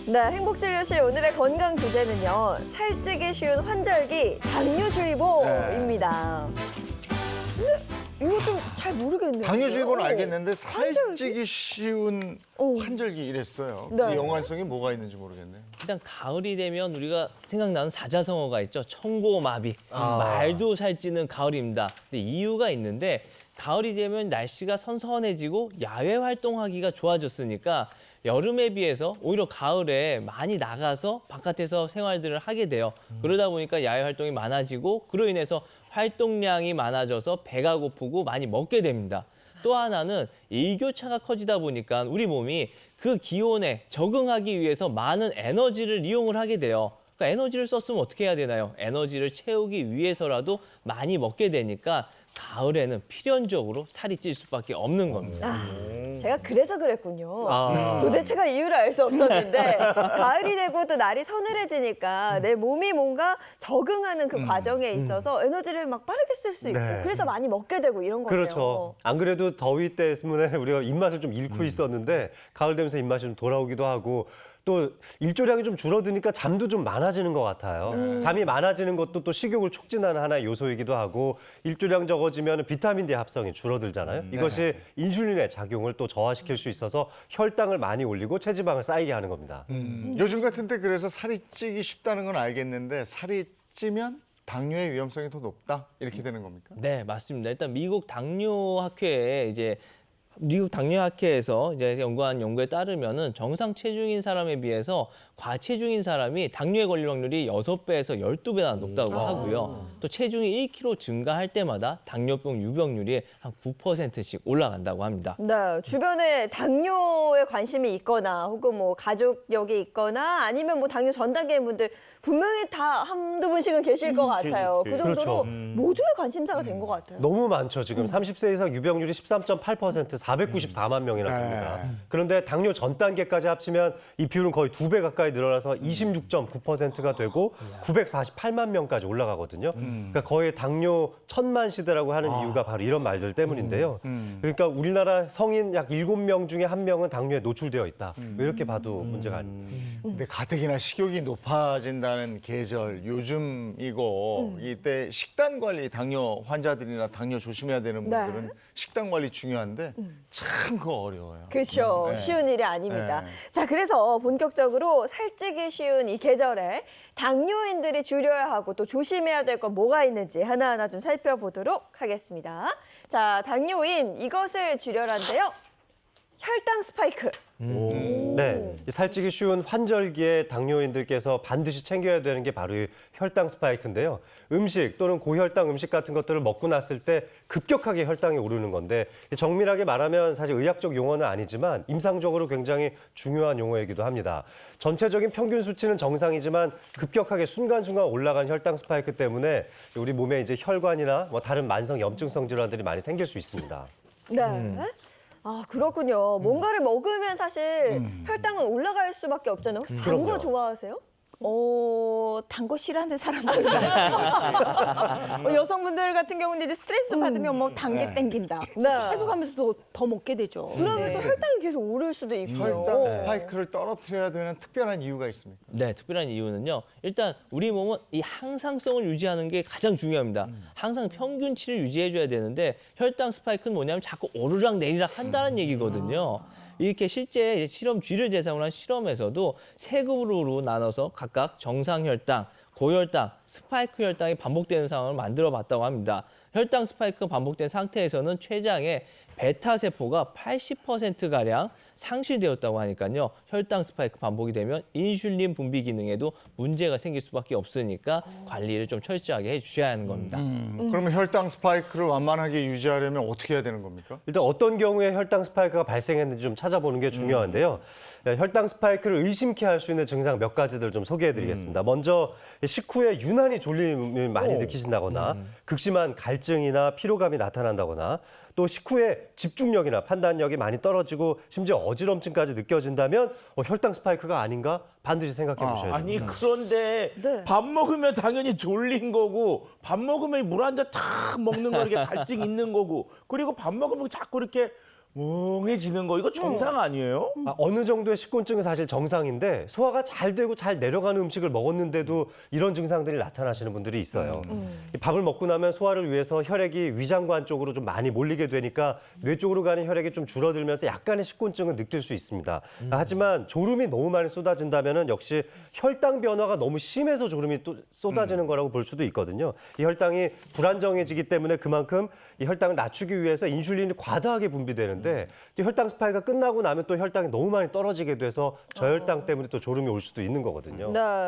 네, 행복진료실 오늘의 건강 주제는요. 살찌기 쉬운 환절기 당뇨주의보입니다. 근데 이거 좀 잘 모르겠네요. 당뇨주의보는 어, 알겠는데 환절기? 살찌기 쉬운 어. 환절기 이랬어요. 네. 이 연관성이 뭐가 있는지 모르겠네요. 일단 가을이 되면 우리가 생각나는 사자성어가 있죠. 청고마비. 말도 살찌는 가을입니다. 근데 이유가 있는데 가을이 되면 날씨가 선선해지고 야외 활동하기가 좋아졌으니까 여름에 비해서 오히려 가을에 많이 나가서 바깥에서 생활들을 하게 돼요. 그러다 보니까 야외 활동이 많아지고 그로 인해서 활동량이 많아져서 배가 고프고 많이 먹게 됩니다. 또 하나는 일교차가 커지다 보니까 우리 몸이 그 기온에 적응하기 위해서 많은 에너지를 이용을 하게 돼요. 그러니까 에너지를 썼으면 어떻게 해야 되나요? 에너지를 채우기 위해서라도 많이 먹게 되니까 가을에는 필연적으로 살이 찔 수밖에 없는 겁니다. 제가 그래서 그랬군요. 아. 도대체가 이유를 알 수 없었는데 가을이 되고 또 날이 서늘해지니까 내 몸이 뭔가 적응하는 그 과정에 있어서 에너지를 막 빠르게 쓸 수 있고 네. 그래서 많이 먹게 되고 이런 거네요. 그렇죠. 안 그래도 더위 때문에 우리가 입맛을 좀 잃고 있었는데 가을 되면서 입맛이 좀 돌아오기도 하고 또 일조량이 좀 줄어드니까 잠도 좀 많아지는 것 같아요. 잠이 많아지는 것도 또 식욕을 촉진하는 하나의 요소이기도 하고 일조량 적어지면 비타민 D 합성이 줄어들잖아요. 이것이 인슐린의 작용을 또 저하시킬 수 있어서 혈당을 많이 올리고 체지방을 쌓이게 하는 겁니다. 요즘 같은 때 그래서 살이 찌기 쉽다는 건 알겠는데 살이 찌면 당뇨의 위험성이 더 높다 이렇게 되는 겁니까? 네, 맞습니다. 일단 미국 당뇨학회에서 이제 연구한 연구에 따르면은 정상 체중인 사람에 비해서 과체중인 사람이 당뇨에 걸릴 확률이 6배에서 12배나 높다고 하고요. 또 체중이 1kg 증가할 때마다 당뇨병 유병률이 한 9%씩 올라간다고 합니다. 네, 주변에 당뇨에 관심이 있거나 혹은 뭐 가족력이 있거나 아니면 뭐 당뇨 전 단계인 분들 분명히 다 한두 분씩은 계실 것 같아요. 그 정도로 그렇죠. 모두의 관심사가 된 것 같아요. 너무 많죠. 지금 30세 이상 유병률이 13.8%, 494만 명이나 됩니다. 그런데 당뇨 전 단계까지 합치면 이 비율은 거의 2배 가까이 늘어나서 26.9%가 되고 948만 명까지 올라가거든요. 그러니까 거의 당뇨 천만 시대라고 하는 이유가 바로 이런 말들 때문인데요. 그러니까 우리나라 성인 약 7명 중에 1명은 당뇨에 노출되어 있다. 이렇게 봐도 문제가 아닙니다. 근데 가뜩이나 식욕이 높아진다는 계절 요즘이고 이때 식단 관리 당뇨 환자들이나 당뇨 조심해야 되는 네. 분들은 식단 관리 중요한데 참 그거 어려워요. 그렇죠. 네. 쉬운 일이 아닙니다. 네. 자, 그래서 본격적으로 살찌기 쉬운 이 계절에 당뇨인들이 줄여야 하고 또 조심해야 될 건 뭐가 있는지 하나하나 좀 살펴보도록 하겠습니다. 자, 당뇨인 이것을 줄여란데요. 혈당 스파이크. 네, 이 살찌기 쉬운 환절기에 당뇨인들께서 반드시 챙겨야 되는 게 바로 이 혈당 스파이크인데요. 음식 또는 고혈당 음식 같은 것들을 먹고 났을 때 급격하게 혈당이 오르는 건데 정밀하게 말하면 사실 의학적 용어는 아니지만 임상적으로 굉장히 중요한 용어이기도 합니다. 전체적인 평균 수치는 정상이지만 급격하게 순간순간 올라간 혈당 스파이크 때문에 우리 몸에 이제 혈관이나 뭐 다른 만성 염증성 질환들이 많이 생길 수 있습니다. 네. 아, 그렇군요. 뭔가를 먹으면 사실 혈당은 올라갈 수밖에 없잖아요. 혹시 단 거 그럼요. 좋아하세요? 단 거 싫어하는 사람들 여성분들 같은 경우는 이제 스트레스 받으면 뭐 단 게 땡긴다. 네. 계속 하면서 더 먹게 되죠. 그러면서 네. 혈당이 계속 오를 수도 있고요. 혈당 스파이크를 떨어뜨려야 되는 특별한 이유가 있습니까? 네, 특별한 이유는요. 일단 우리 몸은 이 항상성을 유지하는 게 가장 중요합니다. 항상 평균치를 유지해줘야 되는데 혈당 스파이크는 뭐냐면 자꾸 오르락 내리락 한다는 얘기거든요. 이렇게 실제 실험 쥐를 대상으로 한 실험에서도 세 그룹으로 나눠서 각각 정상 혈당, 고혈당, 스파이크 혈당이 반복되는 상황을 만들어 봤다고 합니다. 혈당 스파이크가 반복된 상태에서는 췌장에 베타 세포가 80%가량 상실되었다고 하니까요. 혈당 스파이크 반복이 되면 인슐린 분비 기능에도 문제가 생길 수밖에 없으니까 관리를 좀 철저하게 해주셔야 하는 겁니다. 그러면 혈당 스파이크를 완만하게 유지하려면 어떻게 해야 되는 겁니까? 일단 어떤 경우에 혈당 스파이크가 발생했는지 좀 찾아보는 게 중요한데요. 혈당 스파이크를 의심케 할 수 있는 증상 몇 가지들 좀 소개해드리겠습니다. 먼저 식후에 유난히 졸림을 많이 느끼신다거나 극심한 갈증이나 피로감이 나타난다거나 또 식후에 집중력이나 판단력이 많이 떨어지고 심지어 어지럼증까지 느껴진다면 혈당 스파이크가 아닌가 반드시 생각해 보셔야 됩니다. 아니 그런데 네. 밥 먹으면 당연히 졸린 거고 밥 먹으면 물 한 잔 탁 먹는 거 이렇게 갈증 있는 거고 그리고 밥 먹으면 자꾸 이렇게 멍해지는 거 이거 정상 아니에요? 어느 정도의 식곤증은 사실 정상인데 소화가 잘 되고 잘 내려가는 음식을 먹었는데도 이런 증상들이 나타나시는 분들이 있어요. 이 밥을 먹고 나면 소화를 위해서 혈액이 위장관 쪽으로 좀 많이 몰리게 되니까 뇌 쪽으로 가는 혈액이 좀 줄어들면서 약간의 식곤증은 느낄 수 있습니다. 하지만 졸음이 너무 많이 쏟아진다면은 역시 혈당 변화가 너무 심해서 졸음이 또 쏟아지는 거라고 볼 수도 있거든요. 이 혈당이 불안정해지기 때문에 그만큼 이 혈당을 낮추기 위해서 인슐린이 과다하게 분비되는데 또 혈당 스파이크가 끝나고 나면 또 혈당이 너무 많이 떨어지게 돼서 저혈당 때문에 또 졸음이 올 수도 있는 거거든요. 네.